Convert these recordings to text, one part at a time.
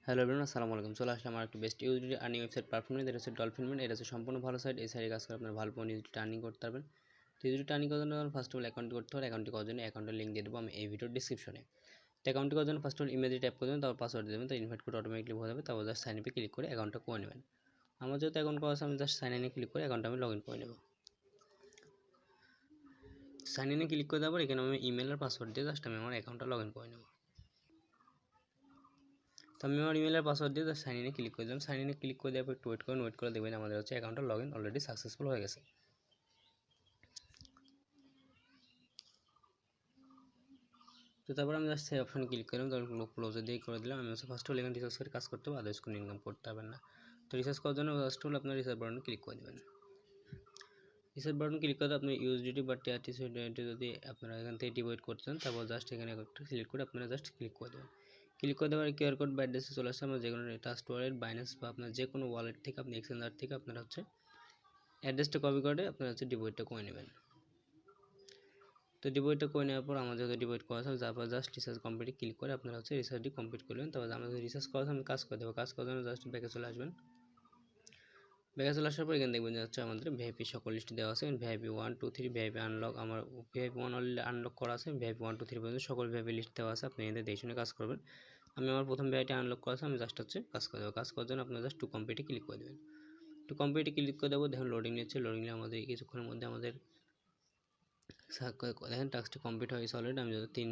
Hello everyone, আসসালামু আলাইকুম। চলে আসলাম আমার একটি best UGD earning website performance. এটা হচ্ছে ডলফিন মিন্ট। এটা হচ্ছে সম্পূর্ণ ভালো সাইট। এই সাইটে কাজ করে আপনার ভালো পরিমাণে ইউজিডি আর্নিং করতে পারবেন। তো ইউজিডি আর্নিং করার জন্য ফার্স্ট অফ অল অ্যাকাউন্ট করতে হবে। অ্যাকাউন্টটি করার জন্য অ্যাকাউন্টের লিঙ্ক দিয়ে দেবো আমি এই ভিডিওর ডিসক্রিপশনে। তো অ্যাকাউন্টটি করার জন্য ফার্স্ট অফ অল ইমেজে ট্যাপ করে দেবেন, তারপর পাসওয়ার্ড দিয়ে দেবেন। তো ইনভাইট কোড অটোমেটিকলি হয়ে যাবে। তারপর জাস্ট সাইন আপে ক্লিক করে অ্যাকাউন্টটা করে নেবেন। আমার যেহেতু অ্যাকাউন্ট করা আছে, আমি জাস্ট সাইন ইনে ক্লিক করে অ্যাকাউন্টটা আমি লগ ইন করে নেব। সাইন ইনে ক্লিক করে দেওয়ার পর এখানে আমি ইমেল আর পাসওয়ার্ড দিয়ে জাস্ট আমি আমার অ্যাকাউন্টটা লগ ইন করে নেব। তো আমি আমার ইমেল আর পাসওয়ার্ড দিয়ে জাস্ট সাইন ইনে ক্লিক করে দিলাম। সাইন ইনে ক্লিক করে দেওয়ার পর একটু ওয়েট করে দেখবেন আমাদের হচ্ছে অ্যাকাউন্টটা লগ ইন অলরেডি সাকসেসফুল হয়ে গেছে। তো তারপর আমি জাস্ট সেই অপশানে ক্লিক করলাম, তারপর ক্লোজে দিয়ে করে দিলাম। আমি হচ্ছে ফার্স্ট অফ অল এখানে রিসার্চ করে কাজ করতে হবে, আদার্স কোনো ইনকাম করতে পারবেন না। তো রিসার্চ করার জন্য ফার্স্ট অফ অল আপনার রিসার্চ বাটনে ক্লিক করে দেবেন। রিসার্চ বাটন ক্লিক করে আপনি ইউএসডিটি বা টিআরটিসি যদি আপনারা এখান থেকে ডিপোজিট করতে চান, তারপর জাস্ট এখানে একটা সিলেক্ট করে আপনারা জাস্ট ক্লিক করে দেবেন। ক্লিক করে দেওয়ার কিউআর কোড বা অ্যাড্রেসে চলে আসছে। আমরা যে কোনো ট্রাস্ট ওয়ালেট, বাইন্যান্স বা আপনার যে কোনো ওয়ালেট থেকে আপনি এক্সচেঞ্জার থেকে আপনারা হচ্ছে অ্যাড্রেসটা কপি করে আপনারা হচ্ছে ডিপোজিটটা করে নেবেন। তো ডিপোজিটটা করে নেওয়ার পর আমাদের যদি ডিপোজিট করা আছে, তারপর জাস্ট রিসার্চ কমপ্লিট ক্লিক করে আপনারা হচ্ছে রিসার্চটি কমপ্লিট করবেন। তারপর আমাদের রিসার্চ করার আমি কাজ করে দেবো। কাজ করার জন্য জাস্ট ব্যাকে চলে আসবেন। ব্যাকে চলে আসার পর এখানে দেখবেন যে হচ্ছে আমাদের ভিআইপি সকল লিস্ট দেওয়া আছে। ভিআইপি 1 2 3 ভিআইপি আনলক, আমার ভিআইপি 1 অলরেডি আনলক করা আছে। ভিআইপি 1 2 3 পর্যন্ত সকল ভিআইপি লিস্ট দেওয়া আছে। আপনি এদের দেখে শুনে কাজ করবেন। আমি আমার প্রথম ভিআইপি আনলক করা আছে, আমি জাস্ট হচ্ছে কাজ করে দেবো। কাজ করার জন্য আপনারা জাস্ট টু কমপ্লিটে ক্লিক করে দেবেন। টু কমপ্লিটে ক্লিক করে দেবো। দেখুন লোডিং নিচ্ছে। লোডিং নিয়ে আমাদের কিছুক্ষণের মধ্যে আমাদের দেখেন টাস্কটি কমপ্লিট হয়ে গেছে অলরেডি। আমি যদি 3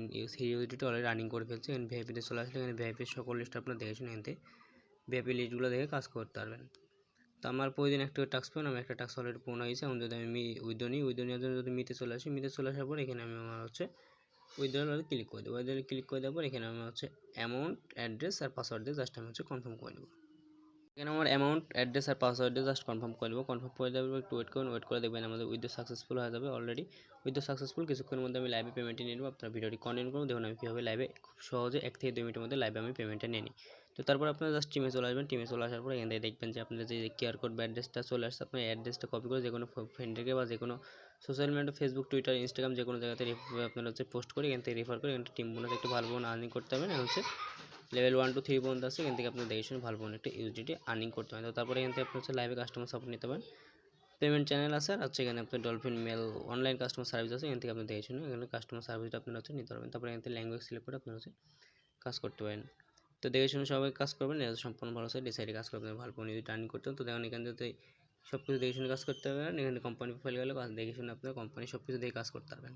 ইউজিডিটি অলরেডি রানিং করে ফেলছি। এখানে ভিআইপিতে চলে আসলে এখানে ভিআইপির সকল লিস্ট আপনারা দেখে শুনে এনতে ভিআইপি লিস্টগুলো দেখে কাজ করতে পারবেন। তো আমার প্রতিদিন একটা টাস্ক পাবেন। আমি একটা টাস্ক অলরেডি পূর্ণ হয়েছে। এখন যদি আমি উইথড্র নিই, উইথড্র নেওয়ার জন্য যদি মিতে চলে আসি, মিতে চলে আসার পর এখানে আমি আমার হচ্ছে উইথড্র ক্লিক করে দেবো। উইথড্র ক্লিক করে দেওয়ার পর এখানে আমি হচ্ছে অ্যামাউন্ট, অ্যাড্রেস আর পাসওয়ার্ড দিয়ে জাস্ট আমি হচ্ছে কনফার্ম করে নেব। এখানে আমার অ্যামাউন্ট, অ্যাড্রেস আর পাসওয়ার্ড দিয়ে জাস্ট কনফার্ম করে দেবো। কনফার্ম করে দেওয়ার পর একটু ওয়েট করুন। ওয়েট করে দেখবেন আমাদের উইথড্র সাকসেসফুল হয়ে যাবে অলরেডি। Withdraw successful. কিছুক্ষণের মধ্যে আমি লাইভে পেমেন্টটি নিয়ে নেব। আপনারা ভিডিওটি কন্টিনিউ করুন। দেখুন আমি কীভাবে লাইভে খুব সহজে 1 থেকে 2 মিনিটের মধ্যে লাইভে আমি পেমেন্টটা নিয়ে নিই। তো তারপর আপনারা জাস্ট টিমে চলে আসবেন। টিমে চলে আসার পর এখান থেকে দেখবেন যে আপনাদের যে কিউআর কোড বা অ্যাড্রেসটা চলে আসছে, আপনার অ্যাড্রেসটা কপি করে যে কোনো ফ্রেন্ডকে বা যে কোনো social media, Facebook, Twitter, Instagram যে কোনো জায়গাতে আপনারা হচ্ছে পোস্ট করে এখান থেকে রেফার করে এখানে টিম বোনাস একটু ভালো আর্নিং করতে হবে। হচ্ছে লেভেল 1 2 3 পর্যন্ত আছে। এখান থেকে আপনি দেখে শুনে ভালো একটা ইউজিডি আর্নিং করতে পারেন। তো তারপরে এখান থেকে আপনি হচ্ছে লাইভে কাস্টমার সাপোর্ট নিতে পারেন। পেমেন্ট চ্যানেল আছে আর হচ্ছে এখানে আপনার Dolphin mail online customer service আছে। এখান থেকে আপনি দেখে শুনে এখানে কাস্টমার সার্ভিসটা আপনারা হচ্ছে নিতে পারবেন। তারপরে এখান থেকে ল্যাঙ্গুয়েজ সিলেক্ট করে আপনারা হচ্ছে কাজ করতে পারেন। তো দেখে শুনে সবাই কাজ করবেন। এটা সম্পূর্ণ ভালো সাইড। এই সাইডে কাজ করবেন ভালো ইউজিডি আর্নিং করতে। তো দেখুন এখান থেকে সব কিছু দেখে শুনে কাজ করতে পারবেন। এখানে কোম্পানি প্রোফাইল গেলে দেখে শুনে আপনার কোম্পানি সব কিছু দিয়ে কাজ করতে পারবেন।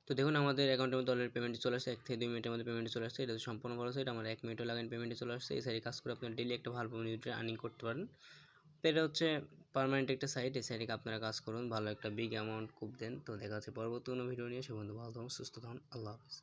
তো দেখুন আমাদের অ্যাকাউন্টের মধ্যে অলরেডি পেমেন্টটি চলে আসছে। 1 থেকে 2 মিনিটের মধ্যে পেমেন্টটি চলে আসছে। এটা সম্পূর্ণ ভালো সাইট। আমার 1 মিনিটও লাগেনি পেমেন্টটি চলে আসছে। এই সাইডে কাজ করে আপনারা ডেইলি একটা ভালো ইউজিডি আর্নিং করতে পারেন। তো এটা হচ্ছে পার্মানেন্ট একটা সাইট। এই সাইটে আপনারা কাজ করুন, ভালো একটা বিগ অ্যামাউন্ট খুব দেন। তো দেখা হচ্ছে পরবর্তী কোনো ভিডিও নিয়ে। সে বন্ধু ভালো থাকুন, সুস্থ থাকুন। আল্লাহ হাফিজ।